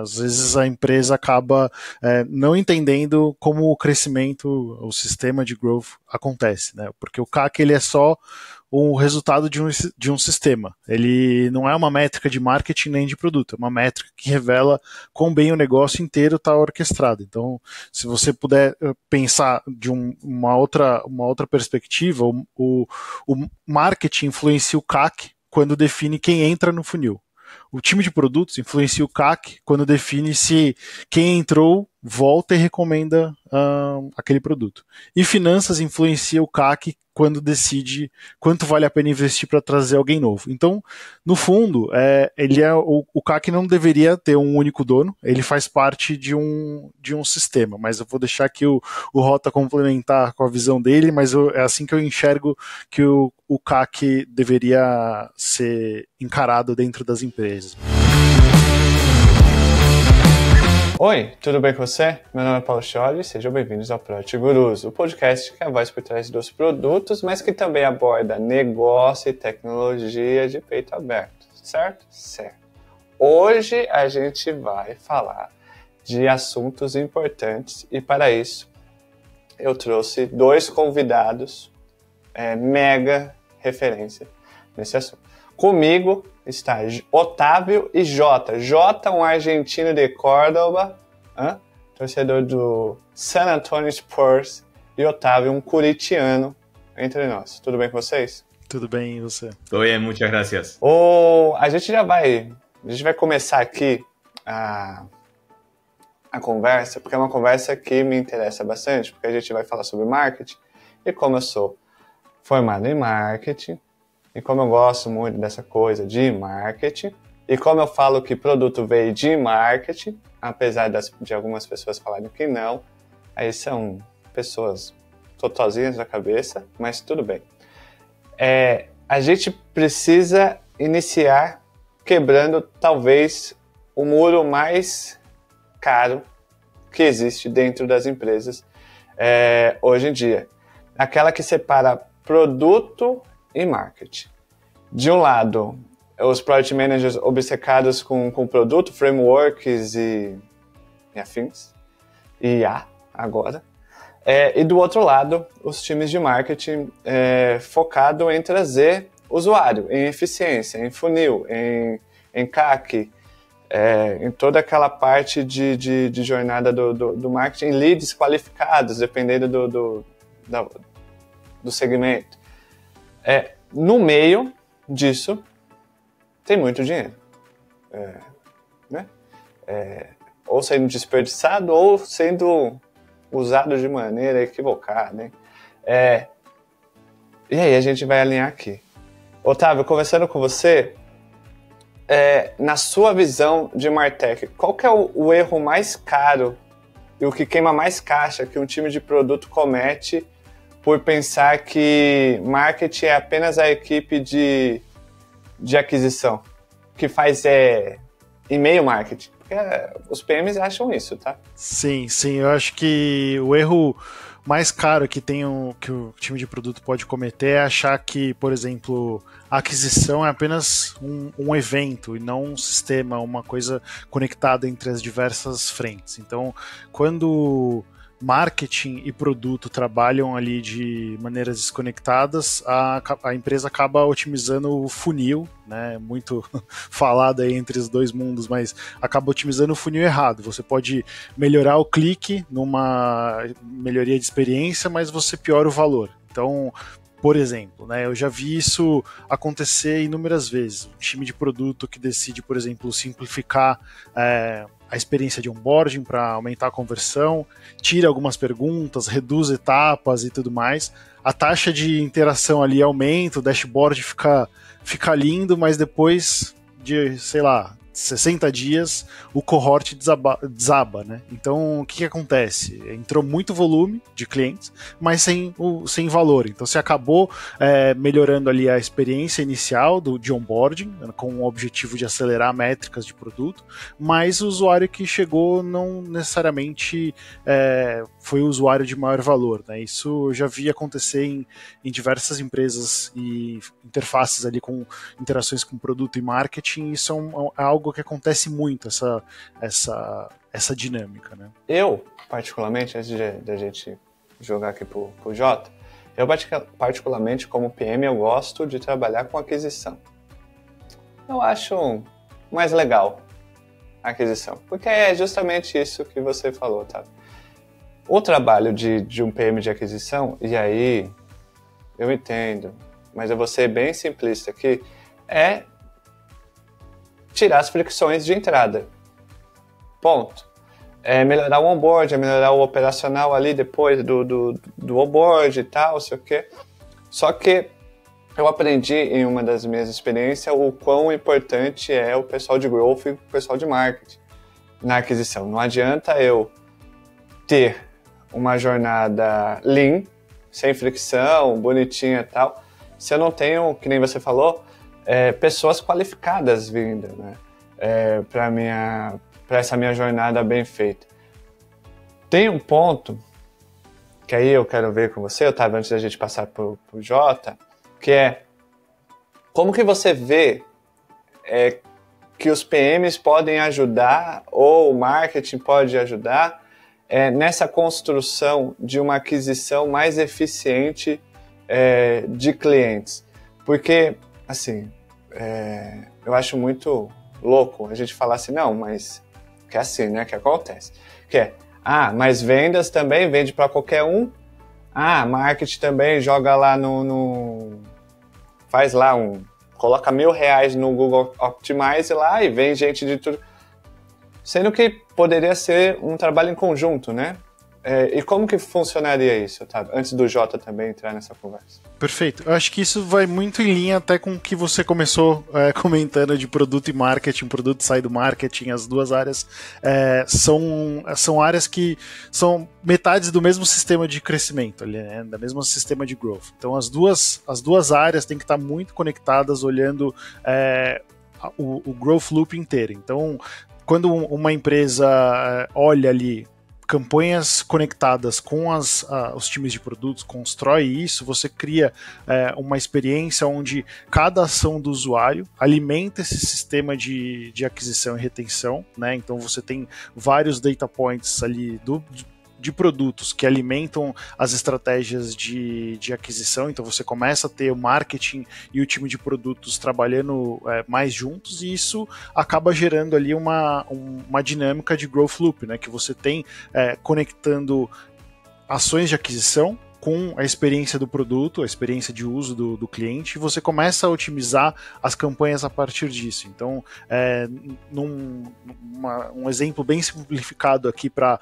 Às vezes a empresa acaba não entendendo como o crescimento, o sistema de growth acontece, né? Porque o CAC ele é só o resultado de um sistema. Ele não é uma métrica de marketing nem de produto, é uma métrica que revela quão bem o negócio inteiro está orquestrado. Então, se você puder pensar de uma outra perspectiva, o marketing influencia o CAC quando define quem entra no funil. O time de produtos influencia o CAC quando define se quem entrou volta e recomenda aquele produto. E finanças influencia o CAC quando decide quanto vale a pena investir para trazer alguém novo. Então, no fundo, o CAC não deveria ter um único dono, ele faz parte de um sistema, mas eu vou deixar aqui o Rota complementar com a visão dele, mas é assim que eu enxergo que o CAC deveria ser encarado dentro das empresas. Oi, tudo bem com você? Meu nome é Paulo Scioli e sejam bem-vindos ao Product Gurus, o podcast que é a voz por trás dos produtos, mas que também aborda negócio e tecnologia de peito aberto, certo? Certo. Hoje a gente vai falar de assuntos importantes e para isso eu trouxe dois convidados mega referência nesse assunto. Comigo está Otávio e Jota. Jota, um argentino de Córdoba, torcedor do San Antonio Spurs, e Otávio, um curitiano entre nós. Tudo bem com vocês? Tudo bem, e você? Oi, muitas gracias. A gente vai começar aqui a conversa, porque é uma conversa que me interessa bastante, porque a gente vai falar sobre marketing, e como eu sou formado em marketing, e como eu gosto muito dessa coisa de marketing, e como eu falo que produto veio de marketing, apesar de algumas pessoas falarem que não, aí são pessoas totozinhas da cabeça, mas tudo bem. A gente precisa iniciar quebrando talvez o muro mais caro que existe dentro das empresas hoje em dia. Aquela que separa produto e marketing. De um lado, os product managers obcecados com produto, frameworks e afins, e IA agora. E do outro lado, os times de marketing focado em trazer usuário, em eficiência, em funil, em CAC, em toda aquela parte de jornada do marketing, leads qualificados, dependendo do segmento. No meio disso, tem muito dinheiro. Né? Ou sendo desperdiçado, ou sendo usado de maneira equivocada. Hein? E aí a gente vai alinhar aqui. Otávio, conversando com você, na sua visão de Martech, qual que é o erro mais caro e o que queima mais caixa que um time de produto comete por pensar que marketing é apenas a equipe de aquisição, que faz e-mail marketing? Porque os PMs acham isso, tá? Sim, eu acho que o erro mais caro que o time de produto pode cometer é achar que, por exemplo, a aquisição é apenas um evento e não um sistema, uma coisa conectada entre as diversas frentes. Então, quando marketing e produto trabalham ali de maneiras desconectadas, a empresa acaba otimizando o funil, né? Muito falado aí entre os dois mundos, mas acaba otimizando o funil errado. Você pode melhorar o clique numa melhoria de experiência, mas você piora o valor. Então, por exemplo, né, eu já vi isso acontecer inúmeras vezes. Um time de produto que decide, por exemplo, simplificar a experiência de onboarding para aumentar a conversão, tira algumas perguntas, reduz etapas e tudo mais. A taxa de interação ali aumenta, o dashboard fica lindo, mas depois de, 60 dias, o cohort desaba, né? Então, o que acontece? Entrou muito volume de clientes, mas sem valor. Então, você acabou melhorando ali a experiência inicial de onboarding, com o objetivo de acelerar métricas de produto, mas o usuário que chegou não necessariamente foi o usuário de maior valor, né? Isso eu já vi acontecer em diversas empresas e interfaces ali com interações com produto e marketing. Isso é algo algo que acontece muito, essa dinâmica, né? Eu, particularmente, antes de a gente jogar aqui pro Jota, eu particularmente, como PM, eu gosto de trabalhar com aquisição. Eu acho mais legal a aquisição, porque é justamente isso que você falou, tá? O trabalho de um PM de aquisição, e aí eu entendo, mas eu vou ser bem simplista aqui, é tirar as fricções de entrada. Ponto. É melhorar o onboard, é melhorar o operacional ali depois do onboard e tal, sei o quê. Só que eu aprendi em uma das minhas experiências o quão importante é o pessoal de growth e o pessoal de marketing na aquisição. Não adianta eu ter uma jornada lean, sem fricção, bonitinha e tal, se eu não tenho, que nem você falou, pessoas qualificadas vindo, né? Para essa minha jornada bem feita. Tem um ponto que aí eu quero ver com você, Otávio, antes da gente passar pro Jota, que é como que você vê que os PMs podem ajudar ou o marketing pode ajudar nessa construção de uma aquisição mais eficiente de clientes. Porque, assim, eu acho muito louco a gente falar assim, não, mas que é assim, né, que acontece. Que é, mas vendas também vende para qualquer um. Marketing também joga lá faz lá coloca R$1.000 no Google Optimize lá e vem gente de tudo. Sendo que poderia ser um trabalho em conjunto, né? E como que funcionaria isso, Otávio? Antes do Jota também entrar nessa conversa. Perfeito. Eu acho que isso vai muito em linha até com o que você começou comentando de produto e marketing, produto sai do marketing. As duas áreas são áreas que são metades do mesmo sistema de crescimento, ali, né? Do mesmo sistema de growth. Então as duas áreas têm que estar muito conectadas, olhando o growth loop inteiro. Então, quando uma empresa olha ali campanhas conectadas com os times de produtos, constrói isso, você cria uma experiência onde cada ação do usuário alimenta esse sistema de aquisição e retenção, né? Então você tem vários data points ali de produtos que alimentam as estratégias de aquisição, então você começa a ter o marketing e o time de produtos trabalhando mais juntos, e isso acaba gerando ali uma dinâmica de growth loop, né, que você tem conectando ações de aquisição com a experiência do produto, a experiência de uso do cliente, e você começa a otimizar as campanhas a partir disso. Então, um exemplo bem simplificado aqui para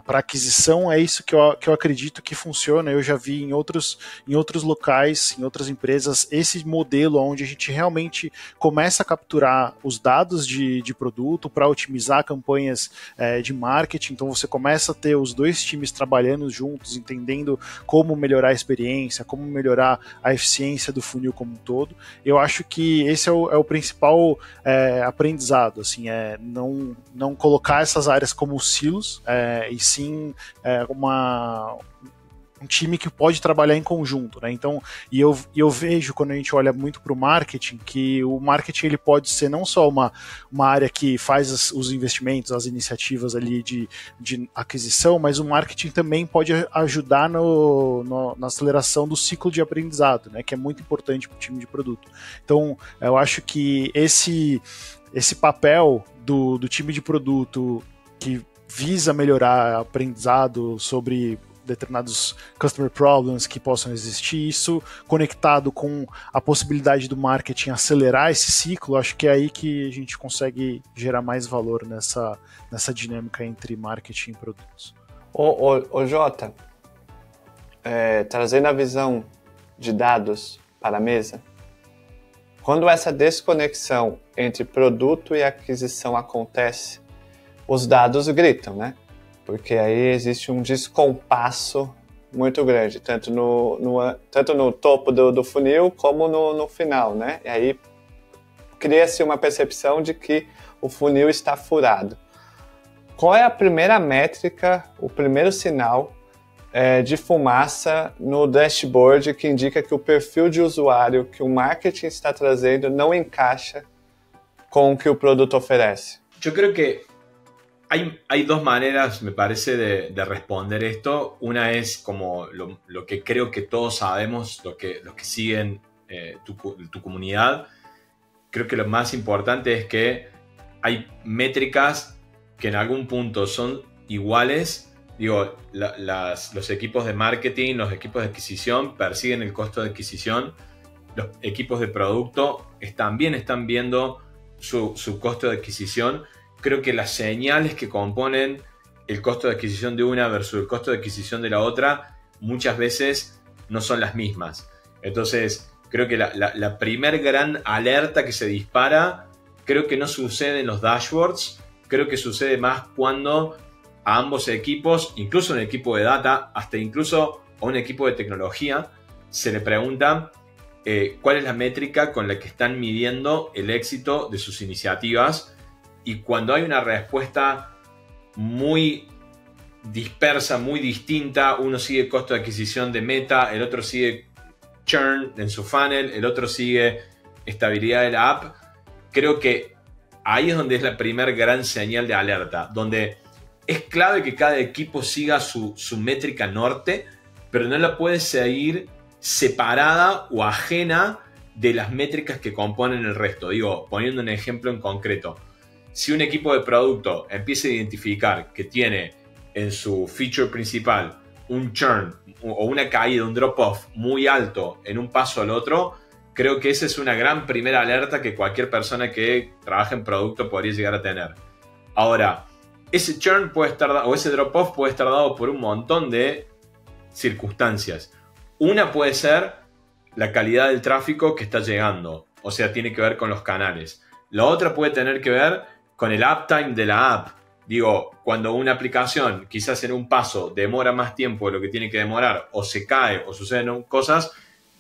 aquisição, é isso que eu acredito que funciona. Eu já vi em outros locais, em outras empresas, esse modelo onde a gente realmente começa a capturar os dados de produto para otimizar campanhas de marketing. Então, você começa a ter os dois times trabalhando juntos, entendendo como melhorar a experiência, como melhorar a eficiência do funil como um todo. Eu acho que esse é o principal aprendizado, assim, não colocar essas áreas como silos, e sim um time que pode trabalhar em conjunto, né? Então, eu vejo, quando a gente olha muito para o marketing, que o marketing ele pode ser não só uma área que faz os investimentos, as iniciativas ali de aquisição, mas o marketing também pode ajudar na aceleração do ciclo de aprendizado, né? Que é muito importante para o time de produto. Então, eu acho que esse papel do time de produto que visa melhorar aprendizado sobre determinados customer problems que possam existir, isso conectado com a possibilidade do marketing acelerar esse ciclo, acho que é aí que a gente consegue gerar mais valor nessa dinâmica entre marketing e produtos. Ô Jota, trazendo a visão de dados para a mesa, quando essa desconexão entre produto e aquisição acontece, os dados gritam, né? Porque aí existe um descompasso muito grande, tanto no topo do funil como no final, né? E aí cria-se uma percepção de que o funil está furado. Qual é a primeira métrica, o primeiro sinal de fumaça no dashboard que indica que o perfil de usuário que o marketing está trazendo não encaixa com o que o produto oferece? Yo creo que hay dos maneras, me parece, de responder esto. Una es como lo que creo que todos sabemos, los que siguen tu comunidad. Creo que lo más importante es que hay métricas que en algún punto son iguales. Digo, los equipos de marketing, los equipos de adquisición persiguen el costo de adquisición. Los equipos de producto también están viendo su costo de adquisición. Creo que las señales que componen el costo de adquisición de una versus el costo de adquisición de la otra muchas veces no son las mismas. Entonces, creo que la primer gran alerta que se dispara, creo que no sucede en los dashboards, creo que sucede más cuando a ambos equipos, incluso un equipo de data, hasta incluso a un equipo de tecnología, se le pregunta cuál es la métrica con la que están midiendo el éxito de sus iniciativas. Y cuando hay una respuesta muy dispersa, muy distinta, uno sigue costo de adquisición de meta, el otro sigue churn en su funnel, el otro sigue estabilidad de la app, creo que ahí es donde es la primer gran señal de alerta, donde es clave que cada equipo siga su métrica norte, pero no la puede seguir separada o ajena de las métricas que componen el resto. Digo, poniendo un ejemplo en concreto, si un equipo de producto empieza a identificar que tiene en su feature principal un churn o una caída, un drop-off muy alto en un paso al otro, creo que esa es una gran primera alerta que cualquier persona que trabaja en producto podría llegar a tener. Ahora, ese churn puede estar, o ese drop-off puede estar dado por un montón de circunstancias. Una puede ser la calidad del tráfico que está llegando, o sea, tiene que ver con los canales. La otra puede tener que ver con el uptime de la app. Digo, cuando una aplicación quizás en un paso demora más tiempo de lo que tiene que demorar, o se cae o suceden cosas,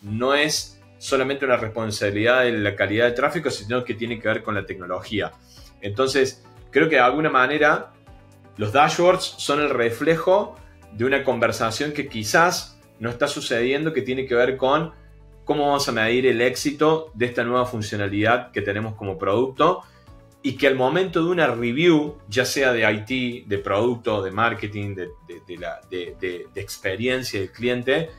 no es solamente una responsabilidad de la calidad del tráfico, sino que tiene que ver con la tecnología. Entonces, creo que de alguna manera los dashboards son el reflejo de una conversación que quizás no está sucediendo, que tiene que ver con cómo vamos a medir el éxito de esta nueva funcionalidad que tenemos como producto, y que al momento de una review, ya sea de IT, de producto, de marketing, de experiencia del cliente,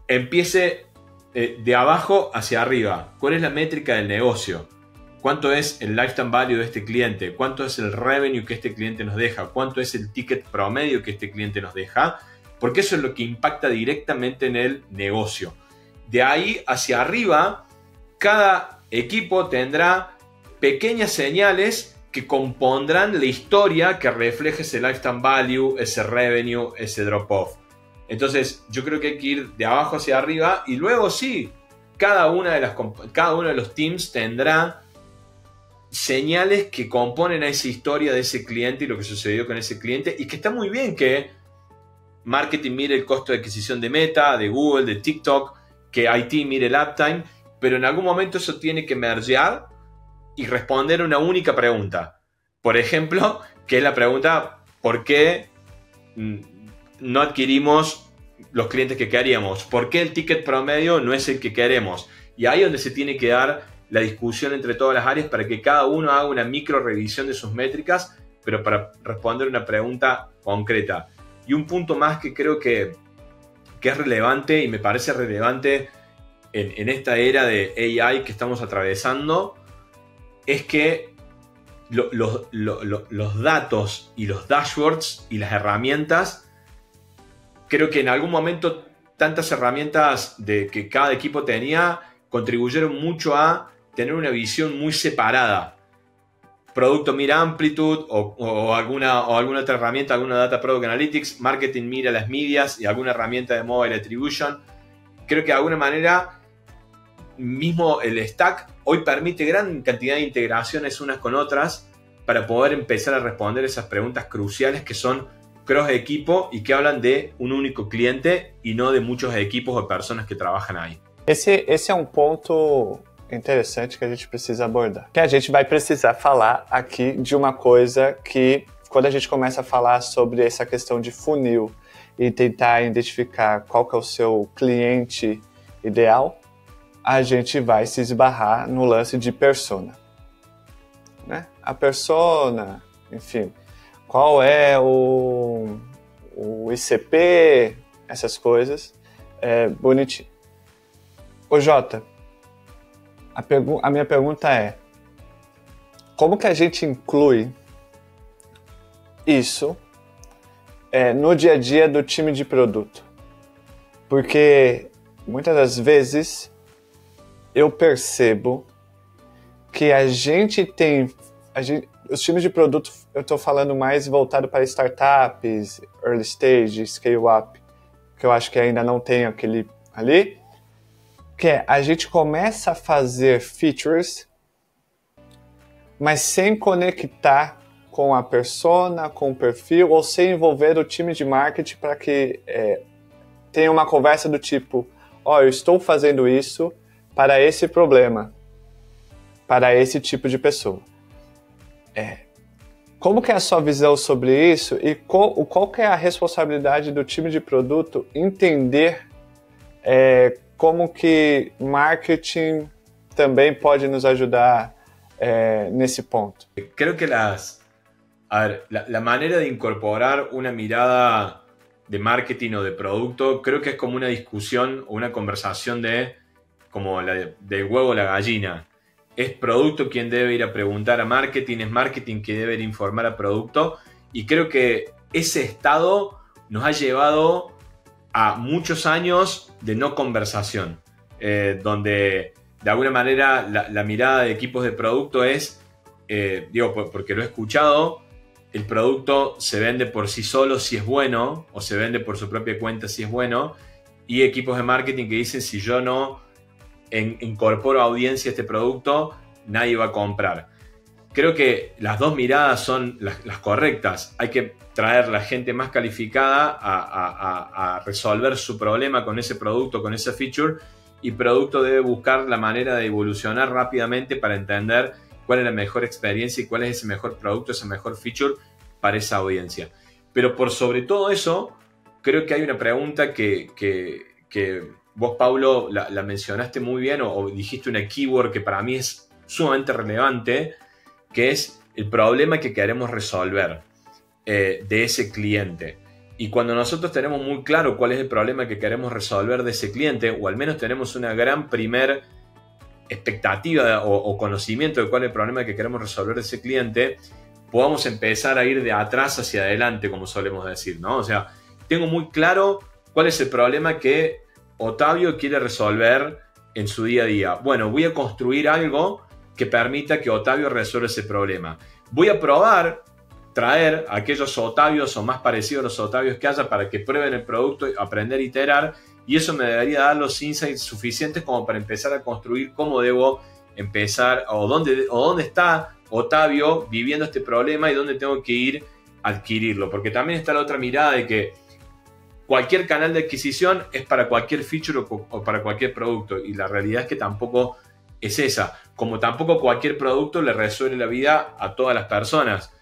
empiece de abajo hacia arriba. ¿Cuál es la métrica del negocio? ¿Cuánto es el lifetime value de este cliente? ¿Cuánto es el revenue que este cliente nos deja? ¿Cuánto es el ticket promedio que este cliente nos deja? Porque eso es lo que impacta directamente en el negocio. De ahí hacia arriba, cada equipo tendrá pequeñas señales que compondrán la historia que refleje ese lifetime value, ese revenue, ese drop-off. Entonces, yo creo que hay que ir de abajo hacia arriba y luego sí, cada uno de los teams tendrá señales que componen a esa historia de ese cliente y lo que sucedió con ese cliente, y que está muy bien que marketing mire el costo de adquisición de Meta, de Google, de TikTok, que IT mire el uptime, pero en algún momento eso tiene que mergear y responder una única pregunta. Por ejemplo, que es la pregunta: ¿por qué no adquirimos los clientes que queríamos? ¿Por qué el ticket promedio no es el que queremos? Y ahí es donde se tiene que dar la discusión entre todas las áreas para que cada uno haga una micro revisión de sus métricas, pero para responder una pregunta concreta. Y un punto más que creo que es relevante, y me parece relevante en esta era de AI que estamos atravesando, es que los datos y los dashboards y las herramientas, creo que en algún momento tantas herramientas que cada equipo tenía contribuyeron mucho a tener una visión muy separada. Producto mira Amplitude o alguna otra herramienta, alguna Data Product Analytics, marketing mira las medias y alguna herramienta de Mobile Attribution. Creo que de alguna manera mismo el stack hoy permite gran cantidad de integraciones unas con otras para poder empezar a responder esas preguntas cruciales que son cross equipo y que hablan de un único cliente y no de muchos equipos o personas que trabajan ahí. Esse é um ponto interessante que a gente precisa abordar. Que a gente vai precisar falar aqui de uma coisa que, quando a gente começa a falar sobre essa questão de funil e tentar identificar qual que é o seu cliente ideal, a gente vai se esbarrar no lance de persona. a persona, enfim, qual é o ICP, essas coisas, bonitinho. Ô Jota, a minha pergunta é, como que a gente inclui isso no dia a dia do time de produto? Porque muitas das vezes eu percebo que os times de produto, eu estou falando mais voltado para startups, early stage, scale up, que eu acho que ainda não tem aquele ali, que a gente começa a fazer features, mas sem conectar com a persona, com o perfil, ou sem envolver o time de marketing para que tenha uma conversa do tipo, eu estou fazendo isso para esse problema, para esse tipo de pessoa. Como que é a sua visão sobre isso e qual que é a responsabilidade do time de produto entender como que marketing também pode nos ayudar nesse ponto? Creo que la manera de incorporar una mirada de marketing o de producto, creo que es como una discusión o una conversación como del huevo o la gallina. Es producto quien debe ir a preguntar a marketing, es marketing quien debe ir a informar a producto, y creo que ese estado nos ha llevado a muchos años de no conversación, donde de alguna manera la mirada de equipos de producto es, porque lo he escuchado, el producto se vende por sí solo si es bueno, o se vende por su propia cuenta si es bueno, y equipos de marketing que dicen, si yo no incorporo audiencia a este producto, nadie va a comprar. Creo que las dos miradas son las correctas. Hay que traer la gente más calificada a resolver su problema con ese producto, con esa feature, y producto debe buscar la manera de evolucionar rápidamente para entender cuál es la mejor experiencia y cuál es ese mejor producto, esa mejor feature para esa audiencia. Pero por sobre todo eso, creo que hay una pregunta que vos, Paulo, la mencionaste muy bien o dijiste una keyword que para mí es sumamente relevante, que es el problema que queremos resolver de ese cliente. Y cuando nosotros tenemos muy claro cuál es el problema que queremos resolver de ese cliente, o al menos tenemos una gran primer expectativa o conocimiento de cuál es el problema que queremos resolver de ese cliente, podamos empezar a ir de atrás hacia adelante, como solemos decir, ¿no? O sea, tengo muy claro cuál es el problema que Otavio quiere resolver en su día a día. Bueno, voy a construir algo que permita que Otavio resuelva ese problema. Voy a probar traer a aquellos Otavios o más parecidos a los Otavios que haya para que prueben el producto, aprender a iterar, y eso me debería dar los insights suficientes como para empezar a construir cómo debo empezar o dónde está Otavio viviendo este problema y dónde tengo que ir a adquirirlo. Porque también está la otra mirada de que cualquier canal de adquisición es para cualquier feature o para cualquier producto, y la realidad es que tampoco es esa. Como tampoco cualquier producto le resuelve la vida a todas las personas.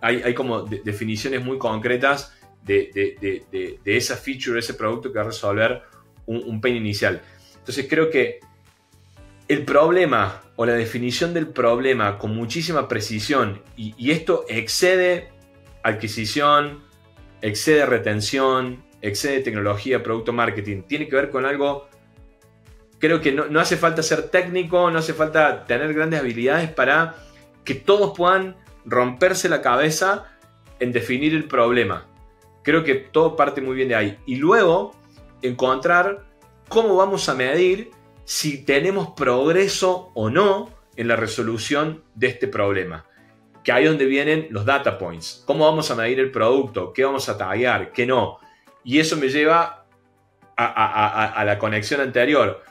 Hay como definiciones muy concretas de esa feature, de ese producto que va a resolver un pain inicial. Entonces creo que el problema o la definición del problema con muchísima precisión, y esto excede adquisición, excede retención, excede tecnología, producto marketing, tiene que ver con algo. Creo que no hace falta ser técnico, no hace falta tener grandes habilidades para que todos puedan romperse la cabeza en definir el problema. Creo que todo parte muy bien de ahí. Y luego encontrar cómo vamos a medir si tenemos progreso o no en la resolución de este problema. Que ahí es donde vienen los data points. ¿Cómo vamos a medir el producto? ¿Qué vamos a taggear? ¿Qué no? Y eso me lleva a la conexión anterior.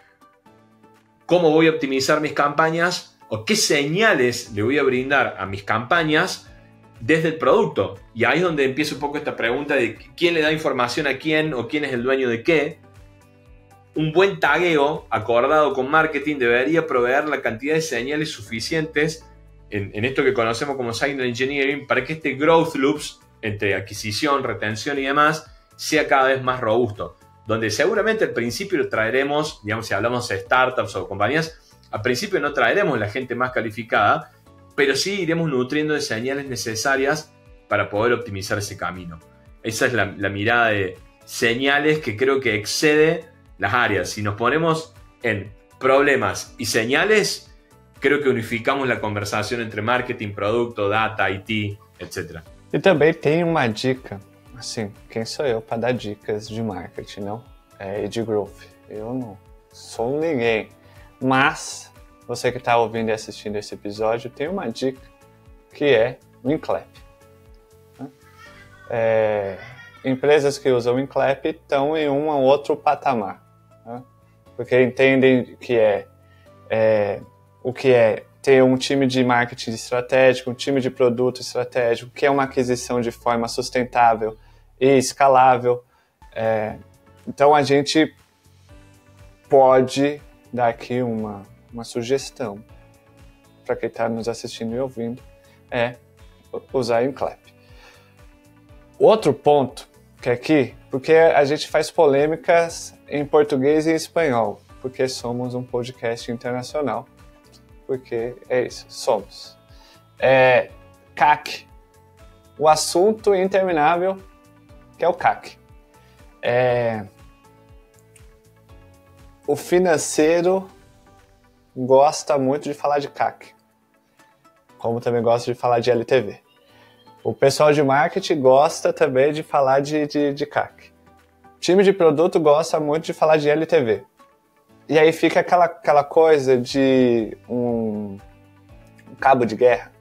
¿Cómo voy a optimizar mis campañas? ¿O qué señales le voy a brindar a mis campañas desde el producto? Y ahí es donde empieza un poco esta pregunta de quién le da información a quién o quién es el dueño de qué. Un buen tagueo acordado con marketing debería proveer la cantidad de señales suficientes en esto que conocemos como signal engineering para que este growth loops entre adquisición, retención y demás sea cada vez más robusto. Donde seguramente al principio lo traeremos, digamos, si hablamos de startups o compañías, al principio no traeremos la gente más calificada, pero sí iremos nutriendo de señales necesarias para poder optimizar ese camino. Esa es la mirada de señales que creo que excede las áreas. Si nos ponemos en problemas y señales, creo que unificamos la conversação entre marketing, produto, data, IT, etc. E também tem uma dica, assim, quem sou eu para dar dicas de marketing, não? E de growth. Eu não sou ninguém. Mas, você que está ouvindo e assistindo esse episódio, tem uma dica que é o Inclap. Empresas que usam o Inclap estão em um ou outro patamar. Né? Porque entendem que o que é ter um time de marketing estratégico, um time de produto estratégico, que é uma aquisição de forma sustentável e escalável. Então a gente pode dar aqui uma sugestão para quem está nos assistindo e ouvindo, é usar o Inclap. Outro ponto que aqui, porque a gente faz polêmicas em português e em espanhol, porque somos um podcast internacional, porque é isso, somos. CAC, o assunto interminável que é o CAC. O financeiro gosta muito de falar de CAC, como também gosta de falar de LTV. O pessoal de marketing gosta também de falar de CAC. O time de produto gosta muito de falar de LTV. E aí fica aquela coisa de um cabo de guerra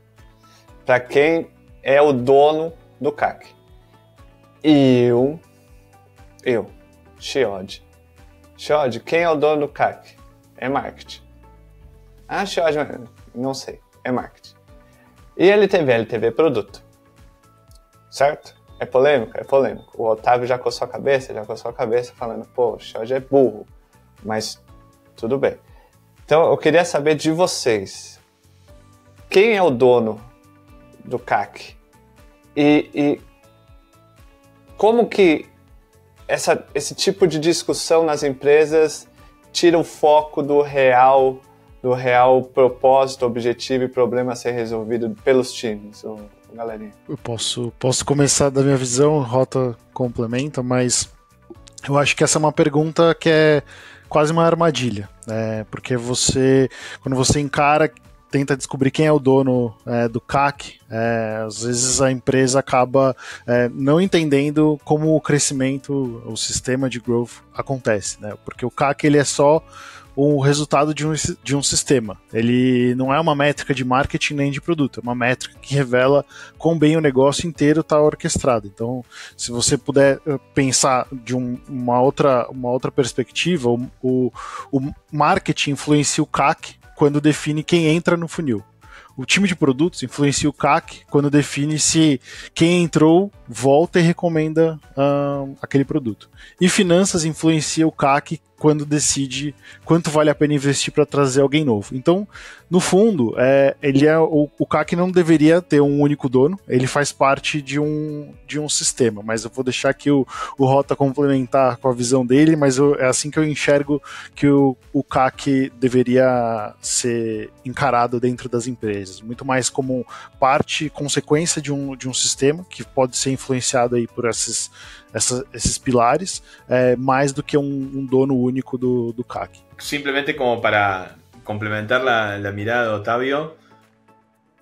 para quem é o dono do CAC. Eu, Chiodi. Chiodi, quem é o dono do CAC? É marketing. Ah, Chiodi, não sei, é marketing. E LTV? LTV é produto. Certo? É polêmico? É polêmico. O Otávio já coçou a cabeça falando, pô, o Chiodi é burro. Mas tudo bem. Então eu queria saber de vocês. Quem é o dono do CAC? E como que esse tipo de discussão nas empresas tira o foco do real propósito, objetivo e problema a ser resolvido pelos times, galerinha? Eu posso começar da minha visão, Rota complementa, mas eu acho que essa é uma pergunta que é quase uma armadilha, porque quando você tenta descobrir quem é o dono do CAC, às vezes a empresa acaba não entendendo como o crescimento, o sistema de growth acontece, né? Porque o CAC ele é só o resultado de um sistema. Ele não é uma métrica de marketing nem de produto, é uma métrica que revela quão bem o negócio inteiro está orquestrado. Então, se você puder pensar de uma outra perspectiva, o marketing influencia o CAC quando define quem entra no funil. O time de produtos influencia o CAC quando define se quem entrou volta e recomenda aquele produto. E finanças influencia o CAC quando decide quanto vale a pena investir para trazer alguém novo. Então, no fundo, o CAC não deveria ter um único dono, ele faz parte de um sistema, mas eu vou deixar aqui o Rota complementar com a visão dele, mas é assim que eu enxergo que o CAC deveria ser encarado dentro das empresas, muito mais como consequência de um sistema que pode ser influenciado aí por esses pilares, mais do que um dono único do CAC. Simplemente como para complementar la mirada de Otavio,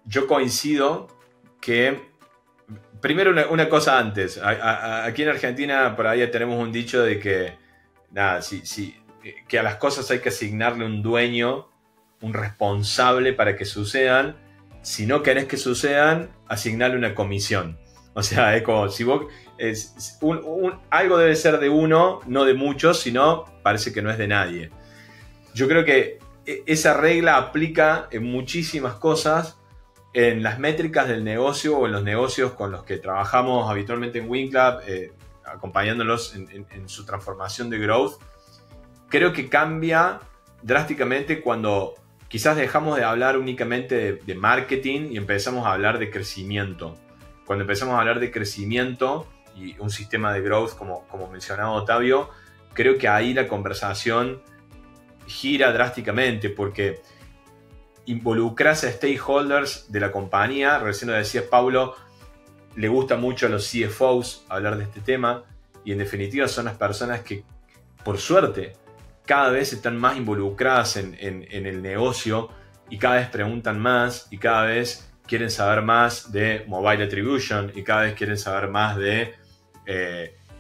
yo coincido que, primero una cosa antes, aquí en Argentina por ahí tenemos un dicho de que, que a las cosas hay que asignarle un dueño, un responsable para que sucedan. Si no querés que sucedan, asignarle una comisión. O sea, es como si vos... algo debe ser de uno, no de muchos, sino parece que no es de nadie. Yo creo que esa regla aplica en muchísimas cosas, en las métricas del negocio o en los negocios con los que trabajamos habitualmente en WinClap, acompañándolos en su transformación de growth. Creo que cambia drásticamente cuando quizás dejamos de hablar únicamente de marketing y empezamos a hablar de crecimiento. Cuando empezamos a hablar de crecimiento y un sistema de growth, como mencionaba Otavio, creo que ahí la conversación gira drásticamente, porque involucras a stakeholders de la compañía. Recién lo decías, Paulo, le gusta mucho a los CFOs hablar de este tema, y en definitiva son las personas que, por suerte, cada vez están más involucradas en el negocio, y cada vez preguntan más, y cada vez quieren saber más de mobile attribution, y cada vez quieren saber más de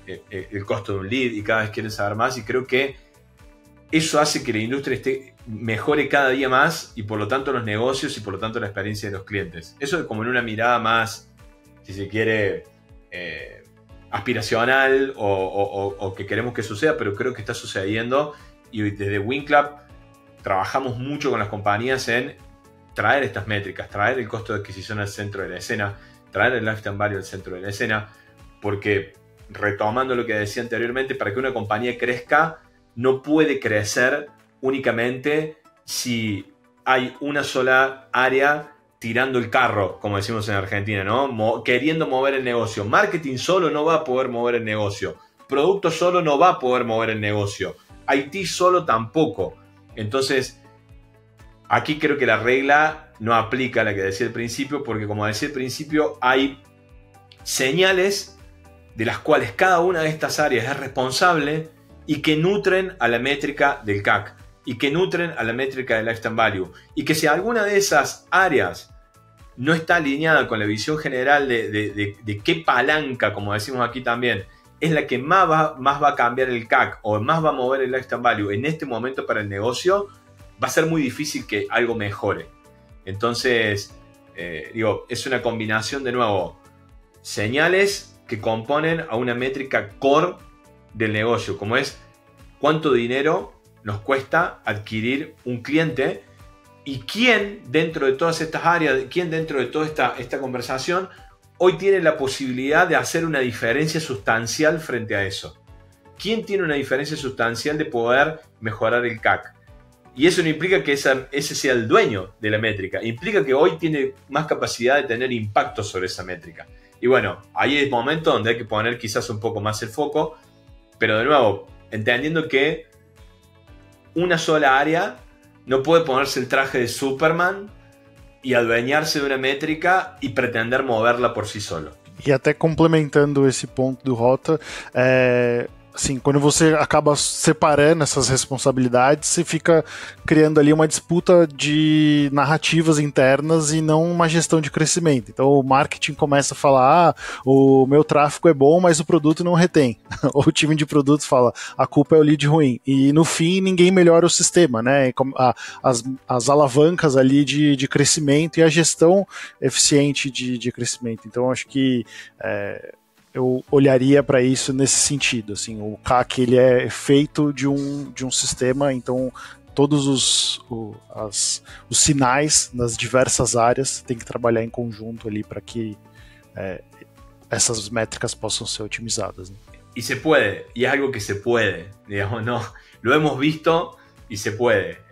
el costo de un lead, y cada vez quieren saber más, y creo que eso hace que la industria mejore cada día más, y por lo tanto los negocios, y por lo tanto la experiencia de los clientes. Eso es como en una mirada más, si se quiere, aspiracional, o que queremos que suceda, pero creo que está sucediendo, y desde WinClub trabajamos mucho con las compañías en traer estas métricas, traer el costo de adquisición al centro de la escena, traer el lifetime value al centro de la escena, porque, retomando lo que decía anteriormente, para que una compañía crezca, no puede crecer únicamente si hay una sola área tirando el carro, como decimos en Argentina, ¿no? Queriendo mover el negocio. Marketing solo no va a poder mover el negocio. Producto solo no va a poder mover el negocio. IT solo tampoco. Entonces, aquí creo que la regla no aplica a la que decía al principio, porque como decía al principio, hay señales de las cuales cada una de estas áreas es responsable y que nutren a la métrica del CAC y que nutren a la métrica del Lifetime Value. Y que si alguna de esas áreas no está alineada con la visión general de qué palanca, como decimos aquí también, es la que más va a cambiar el CAC o más va a mover el Lifetime Value en este momento para el negocio, va a ser muy difícil que algo mejore. Entonces, es una combinación, de nuevo, señales que componen a una métrica core del negocio, como es cuánto dinero nos cuesta adquirir un cliente y quién dentro de todas estas áreas, quién dentro de toda esta conversación hoy tiene la posibilidad de hacer una diferencia sustancial frente a eso. ¿Quién tiene una diferencia sustancial de poder mejorar el CAC? Y eso no implica que ese sea el dueño de la métrica, implica que hoy tiene más capacidad de tener impacto sobre esa métrica. Y bueno, ahí es el momento donde hay que poner quizás un poco más el foco, pero de nuevo, entendiendo que una sola área no puede ponerse el traje de Superman e adueñarse de uma métrica e pretender moverla por si solo. E até complementando esse ponto do Rota, assim, quando você acaba separando essas responsabilidades, você fica criando ali uma disputa de narrativas internas e não uma gestão de crescimento. Então o marketing começa a falar, o meu tráfego é bom, mas o produto não retém. Ou o time de produtos fala, a culpa é o lead ruim. E no fim ninguém melhora o sistema, né? As alavancas ali de crescimento e a gestão eficiente de crescimento. Então acho que eu olharia para isso nesse sentido, assim, o CAC ele é feito de um sistema, então todos os sinais nas diversas áreas tem que trabalhar em conjunto ali para que essas métricas possam ser otimizadas, né? Y se puede, y es algo que se puede, digamos, no, lo hemos visto y se puede,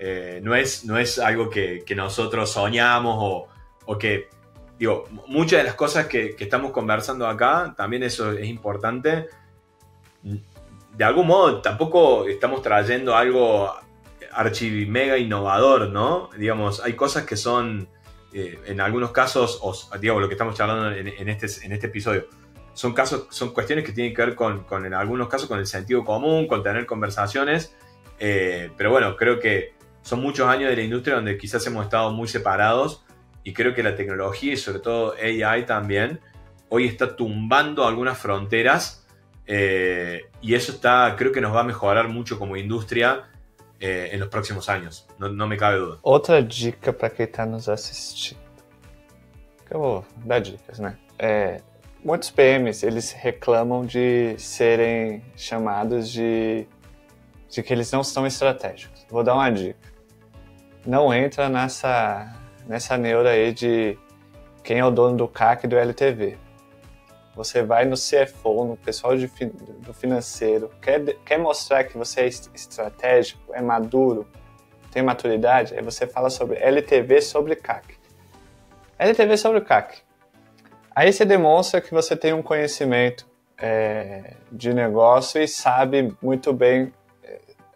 no es algo que nosotros soñamos o que... Digo, muchas de las cosas que estamos conversando acá, también eso es importante. De algún modo, tampoco estamos trayendo algo archi mega innovador, ¿no? Digamos, hay cosas que son, en algunos casos, digamos, lo que estamos charlando en este episodio, son cuestiones que tienen que ver con, en algunos casos, con el sentido común, con tener conversaciones. Pero bueno, creo que son muchos años de la industria donde quizás hemos estado muy separados. Y creo que la tecnología y sobre todo AI también hoy está tumbando algunas fronteras y eso creo que nos va a mejorar mucho como industria en los próximos años, no me cabe duda. Outra dica para quem está nos assistindo, que eu vou dar dicas, né? Muitos PMs, eles reclamam de serem chamados de que eles não são estratégicos. Vou dar uma dica. Não entra nessa neura aí de quem é o dono do CAC e do LTV. Você vai no CFO, no pessoal do financeiro, quer mostrar que você é estratégico, é maduro, tem maturidade, aí você fala sobre LTV sobre CAC. LTV sobre CAC. Aí você demonstra que você tem um conhecimento de negócio e sabe muito bem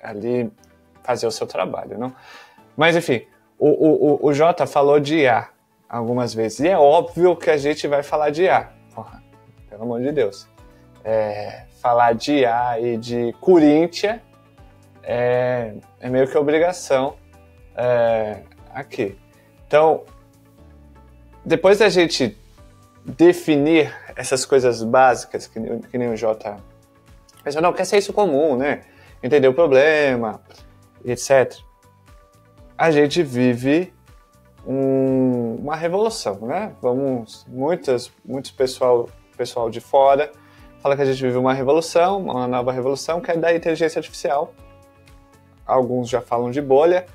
ali fazer o seu trabalho, não? Mas enfim, O Jota falou de IA algumas vezes. E é óbvio que a gente vai falar de IA. Porra, pelo amor de Deus. Falar de IA e de Corinthians é meio que obrigação aqui. Então, depois da gente definir essas coisas básicas, que nem o Jota pensou, não, quer ser isso comum, né? Entender o problema, etc. A gente vive uma revolução, né? Muitos pessoal de fora fala que a gente vive uma revolução, uma nova revolução, que é da inteligência artificial. Alguns já falam de bolha,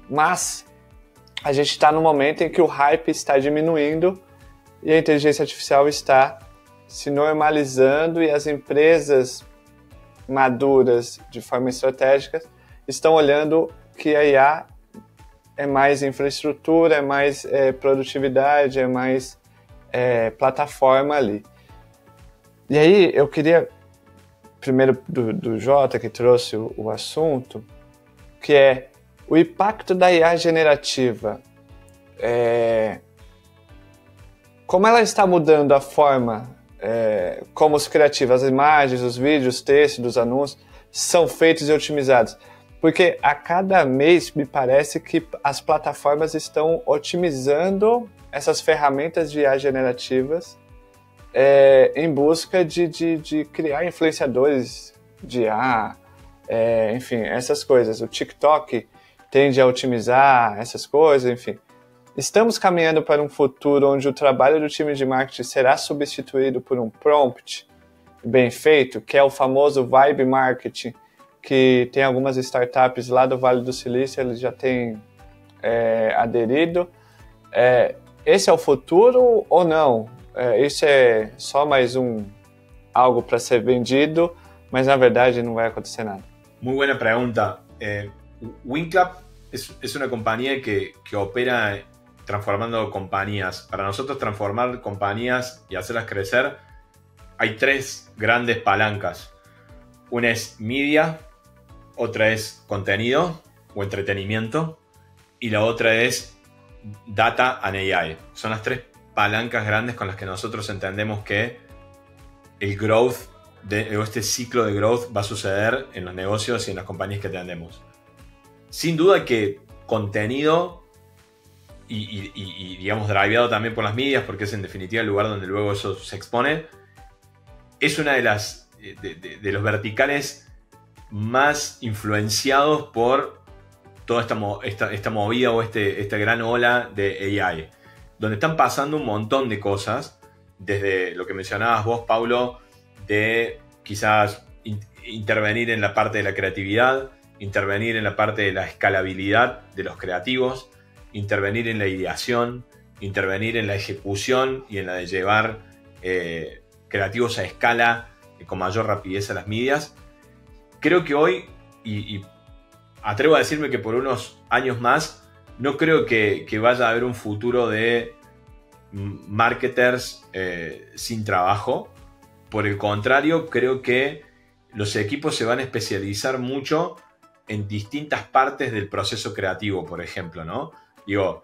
mas a gente está no momento em que o hype está diminuindo e a inteligência artificial está se normalizando e as empresas maduras de forma estratégica estão olhando que a IA é mais infraestrutura, é mais produtividade, é mais plataforma ali. E aí eu queria, primeiro do Jota, que trouxe o assunto, que é o impacto da IA generativa. Como ela está mudando a forma como os criativos, as imagens, os vídeos, os textos dos anúncios são feitos e otimizados. Porque a cada mês me parece que as plataformas estão otimizando essas ferramentas de IA generativas em busca de criar influenciadores de IA, enfim, essas coisas. O TikTok tende a otimizar essas coisas, enfim. Estamos caminhando para um futuro onde o trabalho do time de marketing será substituído por um prompt bem feito, que é o famoso vibe marketing, que tem algumas startups lá do Vale do Silício, eles já têm aderido. Esse é o futuro ou não? Isso é só mais algo para ser vendido, mas na verdade não vai acontecer nada. Muy buena pregunta. WinClap es una compañía que opera transformando compañías. Para nosotros transformar compañías y hacerlas crecer, hay 3 grandes palancas. Una es media, otra es contenido o entretenimiento y la otra es data and AI. Son las 3 palancas grandes con las que nosotros entendemos que el growth, este ciclo de growth va a suceder en los negocios y en las compañías que atendemos. Sin duda que contenido y digamos driveado también por las medias, porque es en definitiva el lugar donde luego eso se expone, es una de los verticales más influenciados por toda esta movida o esta gran ola de AI, donde están pasando un montón de cosas, desde lo que mencionabas vos, Paulo, de quizás intervenir en la parte de la creatividad, intervenir en la parte de la escalabilidad de los creativos, intervenir en la ideación, intervenir en la ejecución y en la de llevar creativos a escala con mayor rapidez a las medias. Creo que hoy, y atrevo a decirme que por unos años más, no creo que vaya a haber un futuro de marketers sin trabajo. Por el contrario, creo que los equipos se van a especializar mucho en distintas partes del proceso creativo, por ejemplo, ¿no? Digo,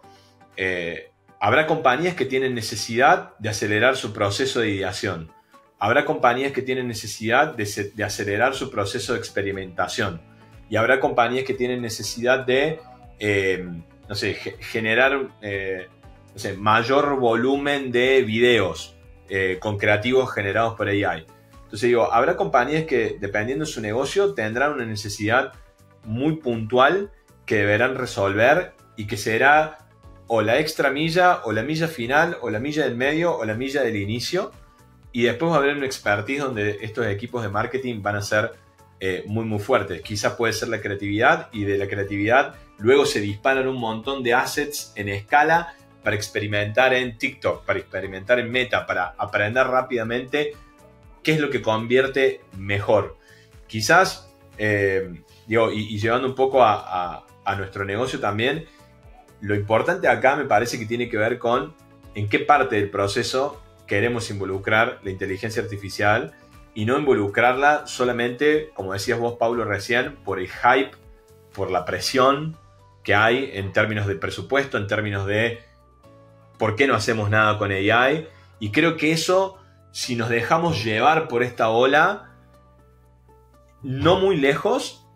habrá compañías que tienen necesidad de acelerar su proceso de ideación. Habrá compañías que tienen necesidad de acelerar su proceso de experimentación. Y habrá compañías que tienen necesidad de, generar mayor volumen de videos con creativos generados por AI. Entonces digo, habrá compañías que, dependiendo de su negocio, tendrán una necesidad muy puntual que deberán resolver y que será o la extra milla, o la milla final, o la milla del medio, o la milla del inicio. Y después va a haber un expertise donde estos equipos de marketing van a ser muy muy fuertes. Quizás puede ser la creatividad, y de la creatividad luego se disparan un montón de assets en escala para experimentar en TikTok, para experimentar en Meta, para aprender rápidamente qué es lo que convierte mejor. Quizás, y llevando un poco a nuestro negocio también, lo importante acá me parece que tiene que ver con en qué parte del proceso queremos involucrar la inteligencia artificial y no involucrarla solamente, como decías vos, Paulo, recién, por el hype, por la presión que hay en términos de presupuesto, en términos de por qué no hacemos nada con AI. Y creo que eso, si nos dejamos llevar por esta ola, no muy lejos,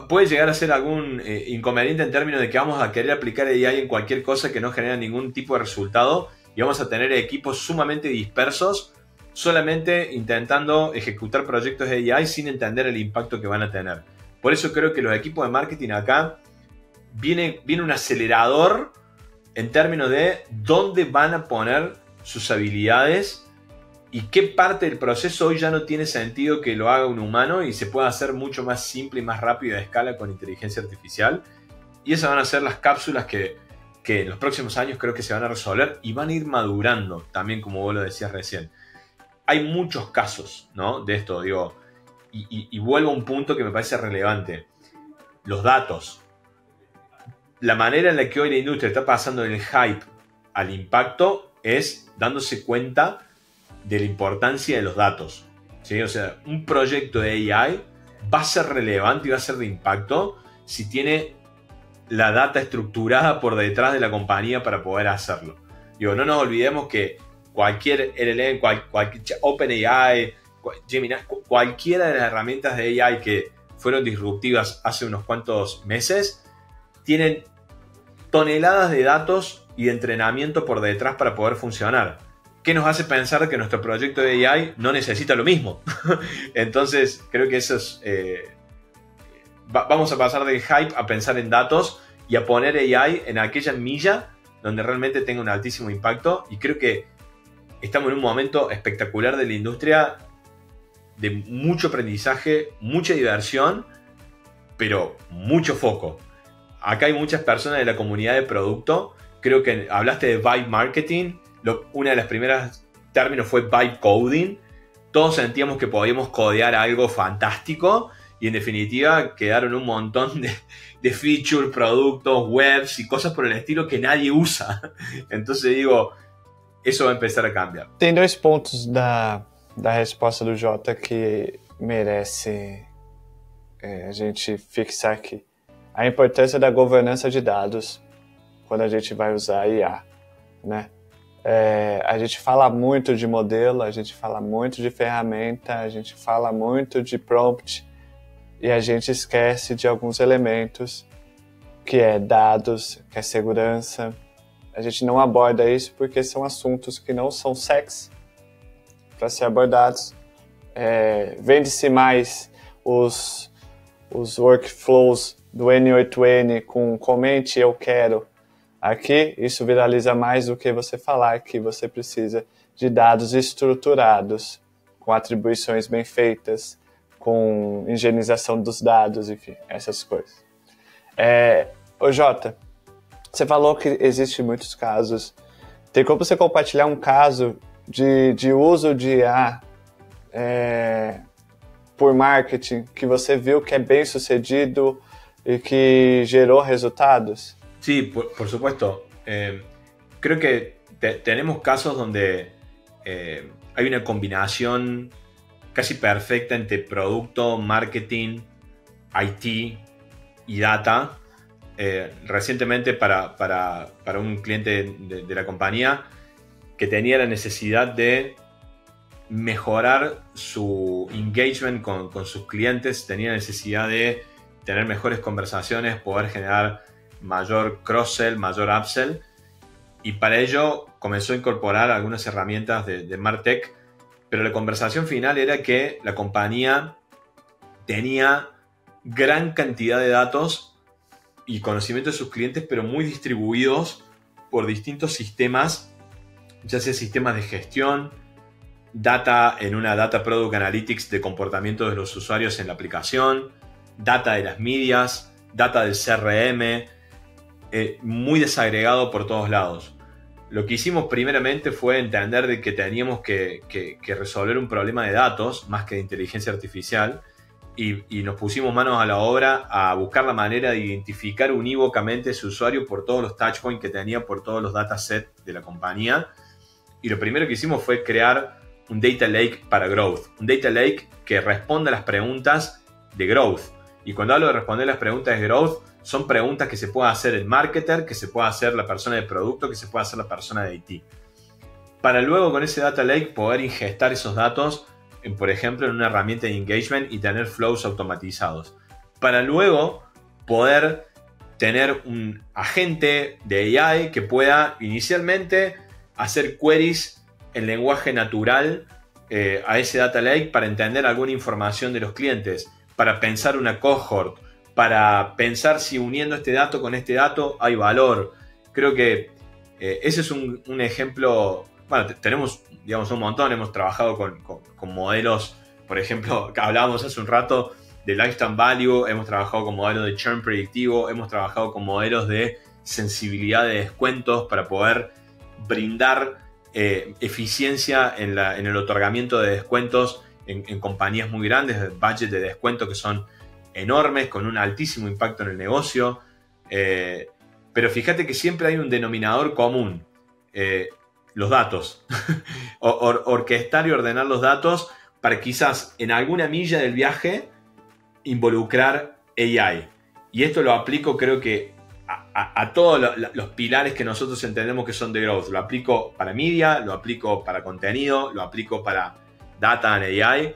puede llegar a ser algún inconveniente en términos de que vamos a querer aplicar AI en cualquier cosa que no genera ningún tipo de resultado y vamos a tener equipos sumamente dispersos solamente intentando ejecutar proyectos de AI sin entender el impacto que van a tener. Por eso creo que los equipos de marketing acá viene un acelerador en términos de dónde van a poner sus habilidades y qué parte del proceso hoy ya no tiene sentido que lo haga un humano y se pueda hacer mucho más simple y más rápido a escala con inteligencia artificial. Y esas van a ser las cápsulas que en los próximos años creo que se van a resolver y van a ir madurando también, como vos lo decías recién. Hay muchos casos, ¿no?, de esto, digo, y vuelvo a un punto que me parece relevante. Los datos. La manera en la que hoy la industria está pasando del hype al impacto es dándose cuenta de la importancia de los datos, ¿sí? O sea, un proyecto de AI va a ser relevante y va a ser de impacto si tiene la data estructurada por detrás de la compañía para poder hacerlo. Digo, no nos olvidemos que cualquier LLM, cualquier OpenAI, Gemini, cualquiera de las herramientas de AI que fueron disruptivas hace unos cuantos meses, tienen toneladas de datos y de entrenamiento por detrás para poder funcionar. ¿Qué nos hace pensar que nuestro proyecto de AI no necesita lo mismo? Entonces, creo que eso es... vamos a pasar del hype a pensar en datos y a poner AI en aquella milla donde realmente tenga un altísimo impacto. Y creo que estamos en un momento espectacular de la industria, de mucho aprendizaje, mucha diversión, pero mucho foco. Acá hay muchas personas de la comunidad de producto. Creo que hablaste de vibe marketing. Una de las primeras términos fue vibe coding. Todos sentíamos que podíamos codear algo fantástico y en definitiva quedaron un montón de features, productos, webs y cosas por el estilo que nadie usa. Entonces digo, isso vai começar a cambiar. Tem dois pontos da resposta do Jota que merece a gente fixar aqui. A importância da governança de dados quando a gente vai usar IA, né? A gente fala muito de modelo, a gente fala muito de ferramenta, a gente fala muito de prompt e a gente esquece de alguns elementos que é dados, que é segurança. A gente não aborda isso porque são assuntos que não são sexy para ser abordados. Vende-se mais os workflows do N8N com comente eu quero aqui. Isso viraliza mais do que você falar que você precisa de dados estruturados, com atribuições bem feitas, com higienização dos dados, enfim, essas coisas. Ô Jota, você falou que existem muitos casos. Tem como você compartilhar um caso de uso de IA por marketing que você viu que é bem sucedido y que generó resultados? Sí, por supuesto. Creo que tenemos casos donde hay una combinación casi perfecta entre producto, marketing, IT y data. Recientemente para un cliente de la compañía que tenía la necesidad de mejorar su engagement con sus clientes, tenía necesidad de tener mejores conversaciones, poder generar mayor cross-sell, mayor upsell, y para ello comenzó a incorporar algunas herramientas de MarTech, pero la conversación final era que la compañía tenía gran cantidad de datos y conocimiento de sus clientes, pero muy distribuidos por distintos sistemas, ya sea sistemas de gestión, data en una Data Product Analytics de comportamiento de los usuarios en la aplicación, data de las medias, data del CRM, muy desagregado por todos lados. Lo que hicimos primeramente fue entender de que teníamos que resolver un problema de datos más que de inteligencia artificial y nos pusimos manos a la obra a buscar la manera de identificar unívocamente ese usuario por todos los touchpoints que tenía, por todos los datasets de la compañía. Y lo primero que hicimos fue crear un Data Lake para Growth. Un Data Lake que responda a las preguntas de Growth. Y cuando hablo de responder las preguntas de Growth, son preguntas que se puede hacer el marketer, que se puede hacer la persona de producto, que se puede hacer la persona de IT. Para luego con ese data lake poder ingestar esos datos, por ejemplo, en una herramienta de engagement y tener flows automatizados. Para luego poder tener un agente de AI que pueda inicialmente hacer queries en lenguaje natural a ese data lake para entender alguna información de los clientes, para pensar una cohort, para pensar si uniendo este dato con este dato hay valor. Creo que ese es un ejemplo. Bueno, tenemos, digamos, un montón. Hemos trabajado con modelos, por ejemplo, que hablábamos hace un rato de lifetime value, hemos trabajado con modelos de churn predictivo, hemos trabajado con modelos de sensibilidad de descuentos para poder brindar eficiencia en el otorgamiento de descuentos en compañías muy grandes, budget de descuento que son enormes, con un altísimo impacto en el negocio. Pero fíjate que siempre hay un denominador común. Los datos. Orquestar y ordenar los datos para quizás en alguna milla del viaje involucrar AI. Y esto lo aplico, creo que a todos los pilares que nosotros entendemos que son de growth. Lo aplico para media, lo aplico para contenido, lo aplico para data and AI.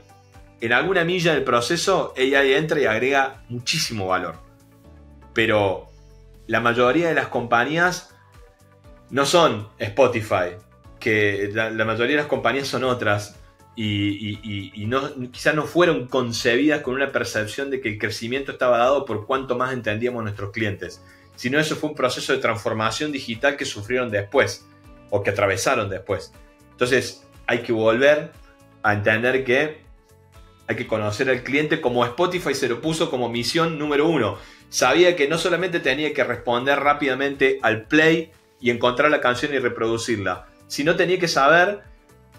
En alguna milla del proceso AI entra y agrega muchísimo valor. Pero la mayoría de las compañías no son Spotify, que la mayoría de las compañías son otras y quizás no fueron concebidas con una percepción de que el crecimiento estaba dado por cuánto más entendíamos nuestros clientes, sino eso fue un proceso de transformación digital que sufrieron después o que atravesaron después. Entonces hay que volver a entender que hay que conocer al cliente como Spotify se lo puso como misión número 1. Sabía que no solamente tenía que responder rápidamente al play y encontrar la canción y reproducirla, sino tenía que saber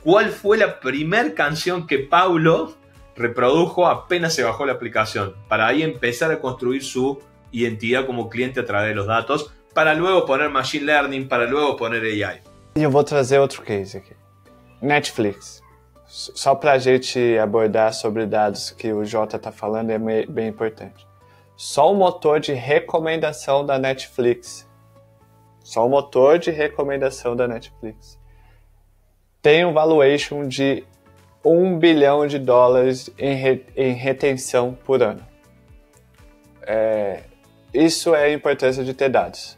cuál fue la primer canción que Paulo reprodujo apenas se bajó la aplicación, para ahí empezar a construir su identidad como cliente a través de los datos, para luego poner Machine Learning, para luego poner AI. Eu vou trazer outro case aqui. Netflix. Só para a gente abordar sobre dados que o Jota está falando é bem importante. Só o motor de recomendação da Netflix. Só o motor de recomendação da Netflix tem um valuation de $1 bilhão em retenção por ano. Isso é a importância de ter dados.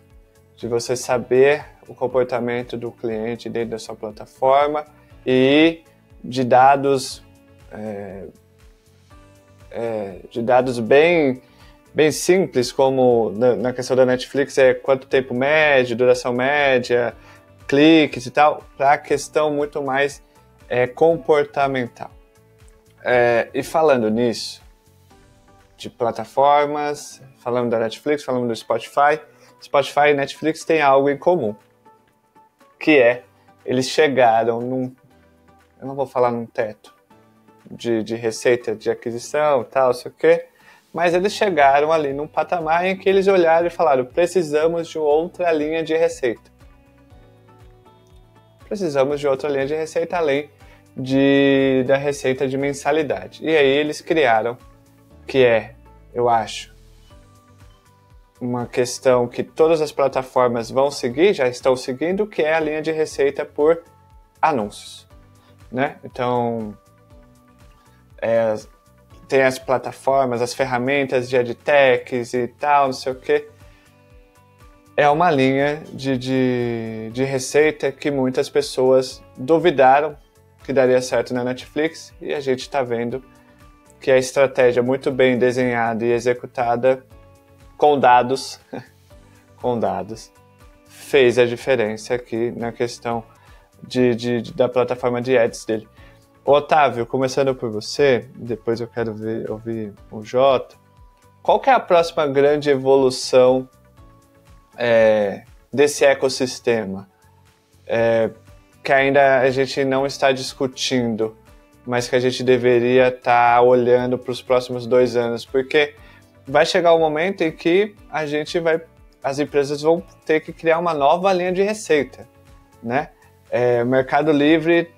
De você saber o comportamento do cliente dentro da sua plataforma e de dados bem simples, como na questão da Netflix, quanto tempo médio, duração média, cliques e tal, para a questão muito mais comportamental. E falando nisso, de plataformas, falando da Netflix, falando do Spotify e Netflix têm algo em comum, que eles chegaram eu não vou falar num teto de receita de aquisição e tal, sei o quê, mas eles chegaram ali num patamar em que eles olharam e falaram: precisamos de outra linha de receita. Precisamos de outra linha de receita além da receita de mensalidade. E aí eles criaram, que eu acho, uma questão que todas as plataformas vão seguir, já estão seguindo, que é a linha de receita por anúncios, né? Então, tem as plataformas, as ferramentas de edtechs e tal, não sei o quê. É uma linha de receita que muitas pessoas duvidaram que daria certo na Netflix, e a gente está vendo que a estratégia muito bem desenhada e executada com dados, fez a diferença aqui na questão da plataforma de ads dele. Otávio, começando por você, depois eu quero ouvir o Jota. Qual que é a próxima grande evolução desse ecossistema? Que ainda a gente não está discutindo, mas que a gente deveria estar olhando para os próximos 2 anos, porque vai chegar um momento em que as empresas vão ter que criar uma nova linha de receita, né? O Mercado Livre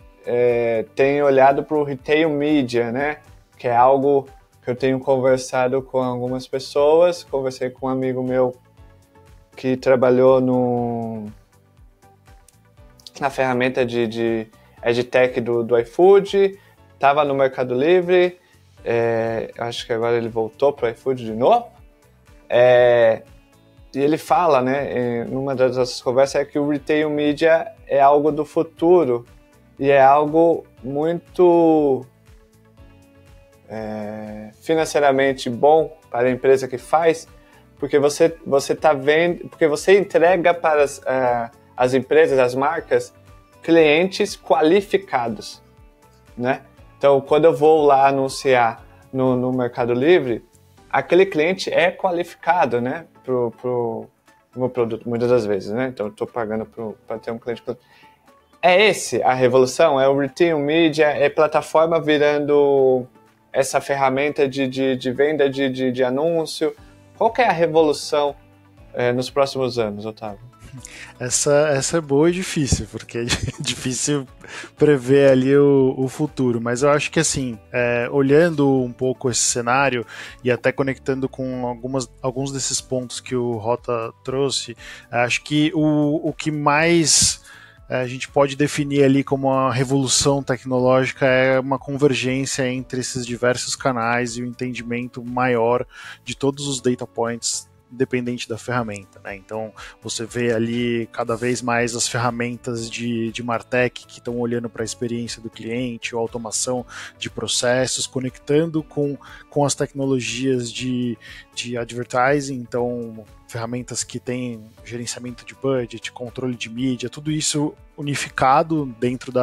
tem olhado para o retail media, né? Que é algo que eu tenho conversado com algumas pessoas. Conversei com um amigo meu que trabalhou na ferramenta de EdTech do iFood, estava no Mercado Livre, acho que agora ele voltou para o iFood de novo. E ele fala, né, numa das nossas conversas, que o Retail Media é algo do futuro e é algo muito financeiramente bom para a empresa que faz, porque você tá vendo, porque você entrega para as empresas, as marcas, clientes qualificados, né? Então, quando eu vou lá anunciar no Mercado Livre, aquele cliente é qualificado, né, pro meu produto, muitas das vezes, né? Então, eu estou pagando para ter um cliente. É a revolução? É o Retail Media, é plataforma virando essa ferramenta de venda de anúncio? Qual que é a revolução nos próximos anos, Otávio? Essa é boa e difícil, porque é difícil prever ali o futuro, mas eu acho que assim, olhando um pouco esse cenário e até conectando com alguns desses pontos que o Rota trouxe, acho que o que mais a gente pode definir ali como uma revolução tecnológica é uma convergência entre esses diversos canais e o entendimento maior de todos os data points dependente da ferramenta, né? Então você vê ali cada vez mais as ferramentas de MarTech que estão olhando para a experiência do cliente, ou automação de processos, conectando com as tecnologias de advertising, então ferramentas que têm gerenciamento de budget, controle de mídia, tudo isso unificado dentro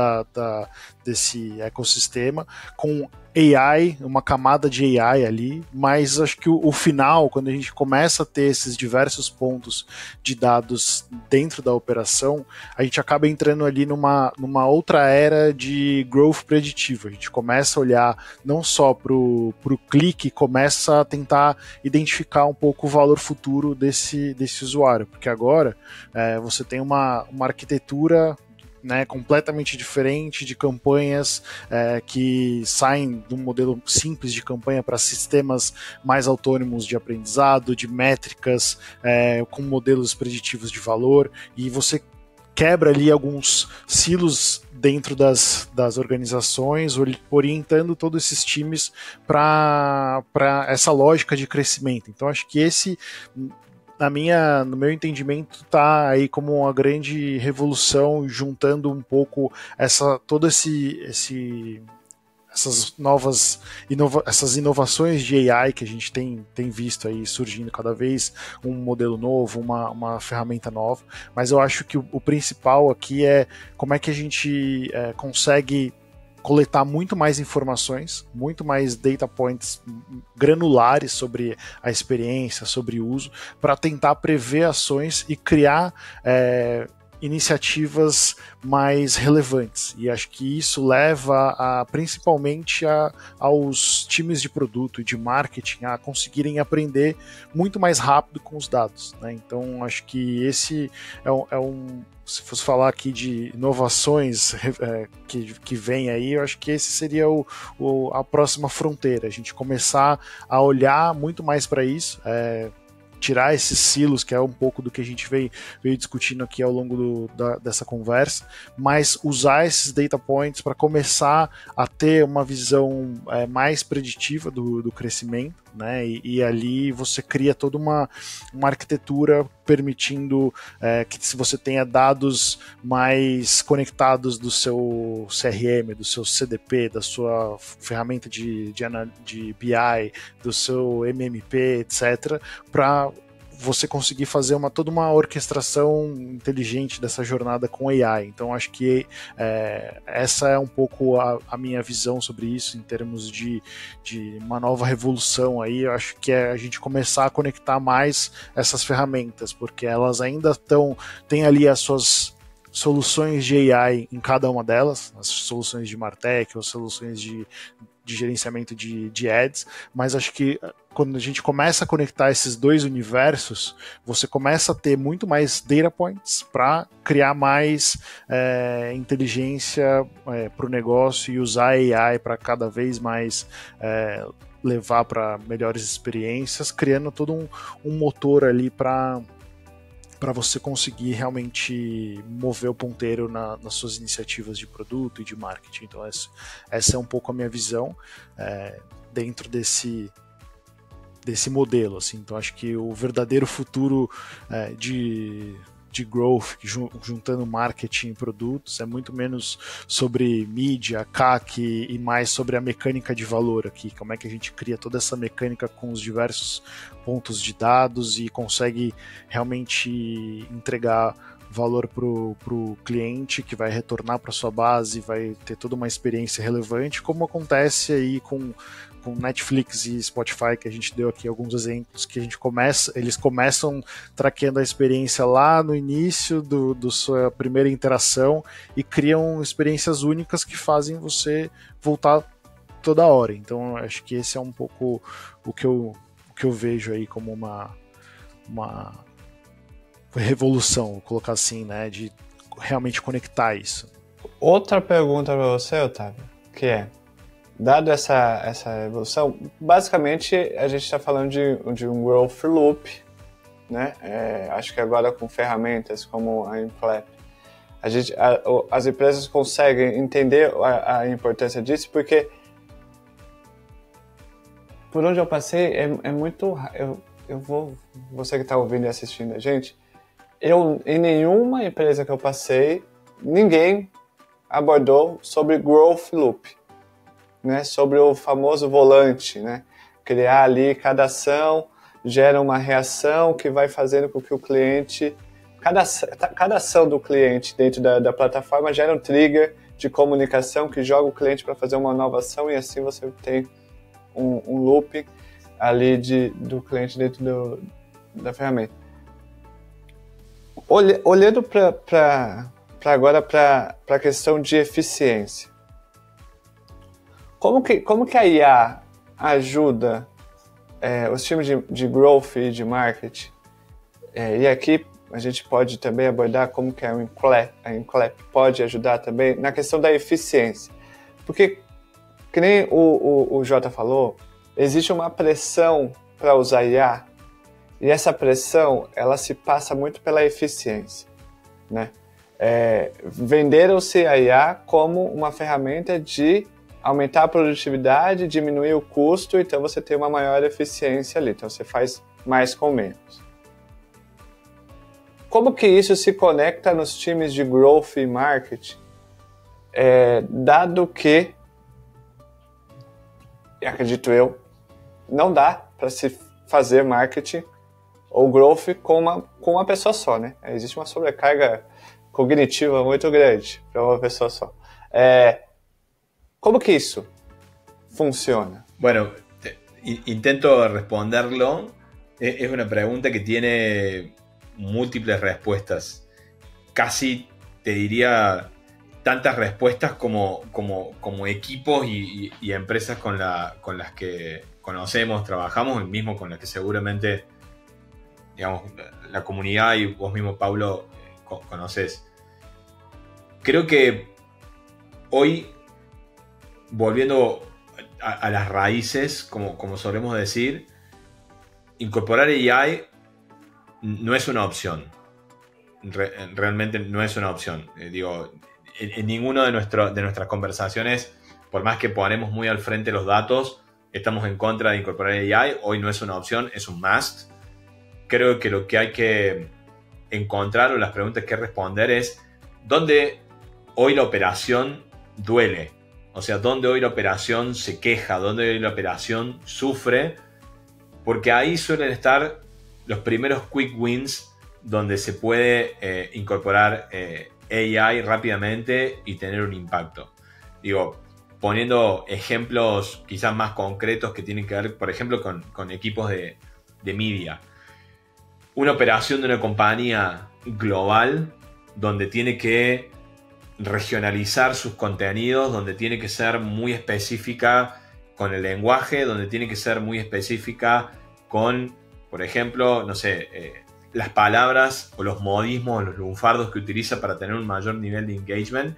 desse ecossistema, com AI, uma camada de AI ali, mas acho que o final, quando a gente começa a ter esses diversos pontos de dados dentro da operação, a gente acaba entrando ali numa outra era de growth preditivo. A gente começa a olhar não só para o clique, começa a tentar identificar um pouco o valor futuro desse usuário, porque agora você tem uma arquitetura, né, completamente diferente de campanhas que saem de um modelo simples de campanha para sistemas mais autônomos de aprendizado, de métricas, com modelos preditivos de valor, e você quebra ali alguns silos dentro das organizações, orientando todos esses times para essa lógica de crescimento. Então acho que esse, no meu entendimento, está aí como uma grande revolução, juntando um pouco essas inovações de AI que a gente tem visto aí surgindo cada vez, um modelo novo, uma ferramenta nova, mas eu acho que o principal aqui é como é que a gente consegue coletar muito mais informações, muito mais data points granulares sobre a experiência, sobre o uso, para tentar prever ações e criar iniciativas mais relevantes. E acho que isso leva principalmente aos times de produto e de marketing a conseguirem aprender muito mais rápido com os dados, né? Então acho que esse se fosse falar aqui de inovações que vem aí, eu acho que esse seria a próxima fronteira, a gente começar a olhar muito mais para isso, tirar esses silos, que é um pouco do que a gente veio discutindo aqui ao longo dessa conversa, mas usar esses data points para começar a ter uma visão mais preditiva do crescimento, né? E ali você cria toda uma arquitetura permitindo que se você tenha dados mais conectados do seu CRM, do seu CDP, da sua ferramenta de BI, do seu MMP, etc., para você conseguir fazer toda uma orquestração inteligente dessa jornada com AI. Então acho que essa é um pouco a minha visão sobre isso, em termos de uma nova revolução aí. Eu acho que é a gente começar a conectar mais essas ferramentas, porque elas ainda têm ali as suas soluções de AI em cada uma delas, as soluções de MarTech, as soluções de gerenciamento de ads, mas acho que quando a gente começa a conectar esses dois universos, você começa a ter muito mais data points para criar mais inteligência para o negócio e usar AI para cada vez mais levar para melhores experiências, criando todo um motor ali para você conseguir realmente mover o ponteiro nas suas iniciativas de produto e de marketing. Então essa é um pouco a minha visão dentro desse modelo. Assim. Então acho que o verdadeiro futuro de growth, juntando marketing e produtos, é muito menos sobre mídia, CAC e mais sobre a mecânica de valor aqui, como é que a gente cria toda essa mecânica com os diversos pontos de dados e consegue realmente entregar valor para o cliente, que vai retornar para sua base, vai ter toda uma experiência relevante, como acontece aí com Netflix e Spotify, que a gente deu aqui alguns exemplos, que eles começam traqueando a experiência lá no início do sua primeira interação e criam experiências únicas que fazem você voltar toda hora. Então acho que esse é um pouco o que eu vejo aí como uma revolução, vou colocar assim, né, de realmente conectar isso. Outra pergunta para você, Otávio, que é, dado essa evolução, basicamente a gente está falando de um growth loop, né? Acho que agora com ferramentas como a Inclap, as empresas conseguem entender a importância disso, porque por onde eu passei é muito... Você que está ouvindo e assistindo a gente, em nenhuma empresa que eu passei, ninguém abordou sobre growth loop. Né, sobre o famoso volante, né? Criar ali cada ação gera uma reação que vai fazendo com que o cliente, cada ação do cliente dentro da plataforma gera um trigger de comunicação que joga o cliente para fazer uma nova ação, e assim você tem um loop ali do cliente dentro da ferramenta. Olhando agora para a questão de eficiência, como que a IA ajuda os times de growth e de marketing? E aqui a gente pode também abordar como que a Inclap pode ajudar também na questão da eficiência. Porque, que nem o Jota falou, existe uma pressão para usar IA, e essa pressão ela se passa muito pela eficiência, né? Venderam-se a IA como uma ferramenta de aumentar a produtividade, diminuir o custo, então você tem uma maior eficiência ali, então você faz mais com menos. Como que isso se conecta nos times de growth e marketing, dado que, acredito não dá para se fazer marketing ou growth com uma pessoa só, né? Existe uma sobrecarga cognitiva muito grande para uma pessoa só. ¿Cómo que eso funciona? Bueno, intento responderlo. Es una pregunta que tiene múltiples respuestas. Casi te diría tantas respuestas como equipos y empresas con las que conocemos, trabajamos, y mismo con las que seguramente, digamos, la comunidad y vos mismo, Paulo, conoces. Creo que hoy, volviendo a las raíces, como solemos decir, incorporar AI no es una opción. Realmente no es una opción. En ninguno de nuestras conversaciones, por más que ponemos muy al frente los datos, estamos en contra de incorporar AI. Hoy no es una opción, es un must. Creo que lo que hay que encontrar, o las preguntas que responder, es ¿dónde hoy la operación duele? O sea, ¿dónde hoy la operación se queja? ¿Dónde hoy la operación sufre? Porque ahí suelen estar los primeros quick wins donde se puede incorporar AI rápidamente y tener un impacto. Poniendo ejemplos quizás más concretos que tienen que ver, por ejemplo, con equipos de media. Una operación de una compañía global donde tiene que regionalizar sus contenidos, donde tiene que ser muy específica con el lenguaje, donde tiene que ser muy específica con, por ejemplo, no sé, las palabras o los modismos o los lunfardos que utiliza para tener un mayor nivel de engagement,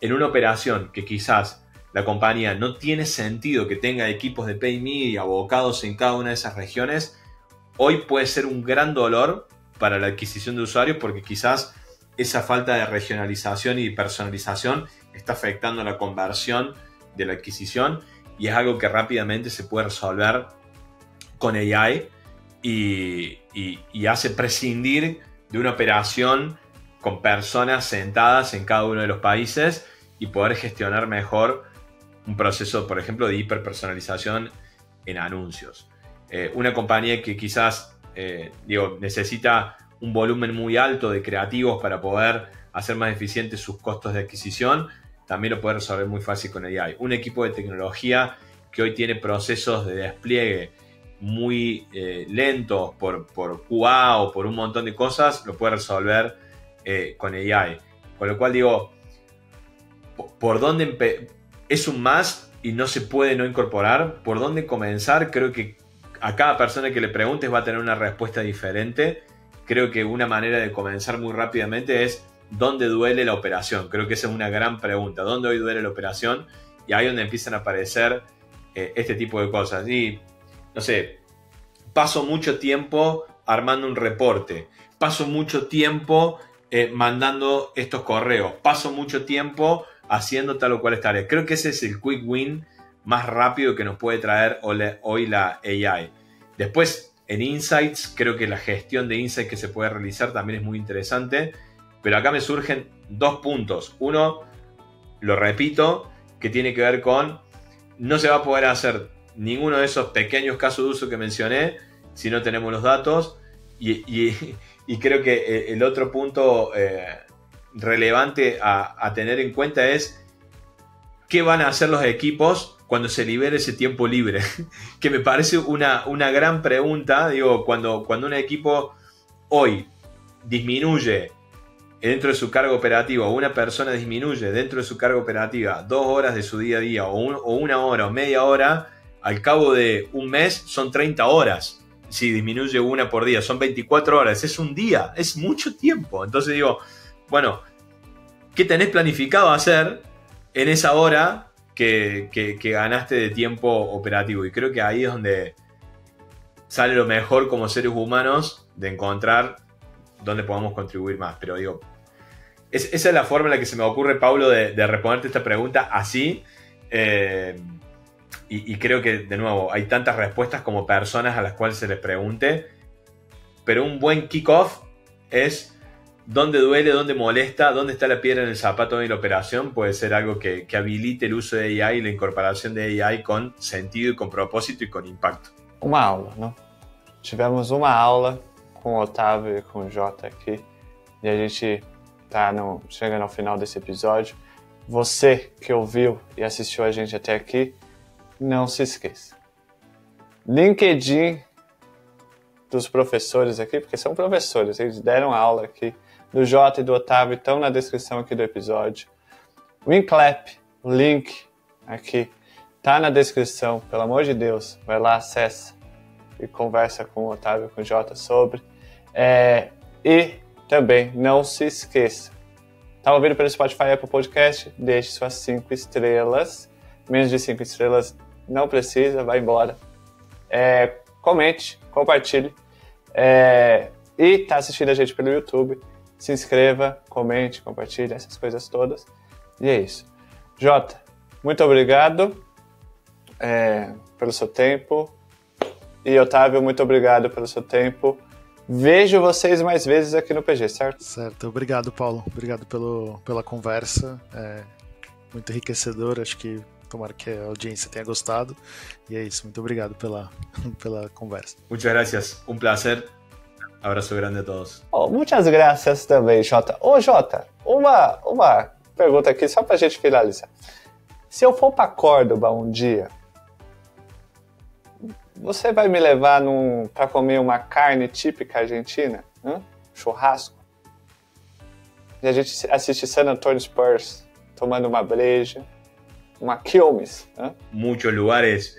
en una operación que quizás la compañía no tiene sentido que tenga equipos de Pay Me y abocados en cada una de esas regiones, hoy puede ser un gran dolor para la adquisición de usuarios, porque quizás esa falta de regionalización y personalización está afectando la conversión de la adquisición, y es algo que rápidamente se puede resolver con AI y hace prescindir de una operación con personas sentadas en cada uno de los países y poder gestionar mejor un proceso, por ejemplo, de hiperpersonalización en anuncios. Una compañía que quizás necesita un volumen muy alto de creativos para poder hacer más eficientes sus costos de adquisición, también lo puede resolver muy fácil con AI. Un equipo de tecnología que hoy tiene procesos de despliegue muy lentos por QA o por un montón de cosas, lo puede resolver con AI. Con lo cual digo, ¿por dónde es un más y no se puede no incorporar? ¿Por dónde comenzar? Creo que a cada persona que le preguntes va a tener una respuesta diferente. Creo que una manera de comenzar muy rápidamente es ¿dónde duele la operación? Creo que esa es una gran pregunta. ¿Dónde hoy duele la operación? Y ahí es donde empiezan a aparecer este tipo de cosas. Y, no sé, paso mucho tiempo armando un reporte. Paso mucho tiempo mandando estos correos. Paso mucho tiempo haciendo tal o cual tarea. Creo que ese es el quick win más rápido que nos puede traer hoy la AI. Después, en Insights, creo que la gestión de Insights que se puede realizar también es muy interesante. Pero acá me surgen dos puntos. Uno, lo repito, que tiene que ver con no se va a poder hacer ninguno de esos pequeños casos de uso que mencioné si no tenemos los datos. Y creo que el otro punto relevante a tener en cuenta es qué van a hacer los equipos cuando se libere ese tiempo libre. Que me parece una gran pregunta. Digo, cuando un equipo hoy disminuye dentro de su carga operativa, o una persona disminuye dentro de su carga operativa 2 horas de su día a día, o 1 hora o media hora, al cabo de un mes son 30 horas. Si disminuye 1 por día, son 24 horas. Es un día, es mucho tiempo. Entonces digo, bueno, ¿qué tenés planificado hacer en esa hora que ganaste de tiempo operativo? Y creo que ahí es donde sale lo mejor como seres humanos de encontrar dónde podamos contribuir más. Pero digo, esa es la forma en la que se me ocurre, Paulo, de responderte esta pregunta así. Y creo que, de nuevo, hay tantas respuestas como personas a las cuales se les pregunte. Pero un buen kickoff es dónde duele, dónde molesta, dónde está la piedra en el zapato de la operación. Puede ser algo que habilite el uso de AI y la incorporação de AI com sentido, com propósito e com impacto. Uma aula, não? Tivemos uma aula com o Otávio e com o Jota aqui e a gente tá chegando ao final desse episódio. Você que ouviu e assistiu a gente até aqui, não se esqueça. LinkedIn dos professores aqui, porque são professores, eles deram aula aqui, do Jota e do Otávio, estão na descrição aqui do episódio. WinClap, o link aqui, tá na descrição, pelo amor de Deus, vai lá, acessa e conversa com o Otávio e com o Jota sobre. E também não se esqueça, tá ouvindo pelo Spotify e Apple Podcast? Deixe suas 5 estrelas, menos de 5 estrelas não precisa, vai embora. Comente, compartilhe. E tá assistindo a gente pelo YouTube, se inscreva, comente, compartilhe, essas coisas todas. E é isso. Jota, muito obrigado pelo seu tempo. E Otávio, muito obrigado pelo seu tempo. Vejo vocês mais vezes aqui no PG, certo? Certo. Obrigado, Paulo. Obrigado pela conversa. Muito enriquecedor. Acho que tomara que a audiência tenha gostado. E é isso. Muito obrigado pela conversa. Muchas gracias. Un placer. Abraço grande a todos. Muitas graças também, Jota. Ô, Jota, uma pergunta aqui só pra gente finalizar. Se eu for pra Córdoba um dia, você vai me levar pra comer uma carne típica argentina? Churrasco? E a gente assiste San Antonio Spurs tomando uma breja, uma Quilmes. Muchos lugares.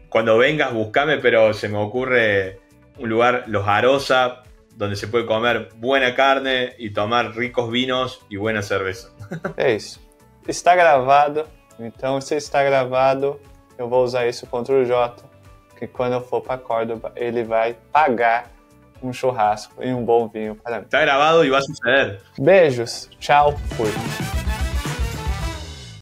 Cuando vengas, buscame, pero se me ocurre un lugar, Los Arosa, donde se puede comer buena carne y tomar ricos vinos y buena cerveza. É isso. está gravado, então se está gravado, eu vou usar isso contra o Jota, que quando eu for para Córdoba, ele vai pagar um churrasco e um bom vinho para mim. Está grabado e vai suceder. Beijos, tchau, fui.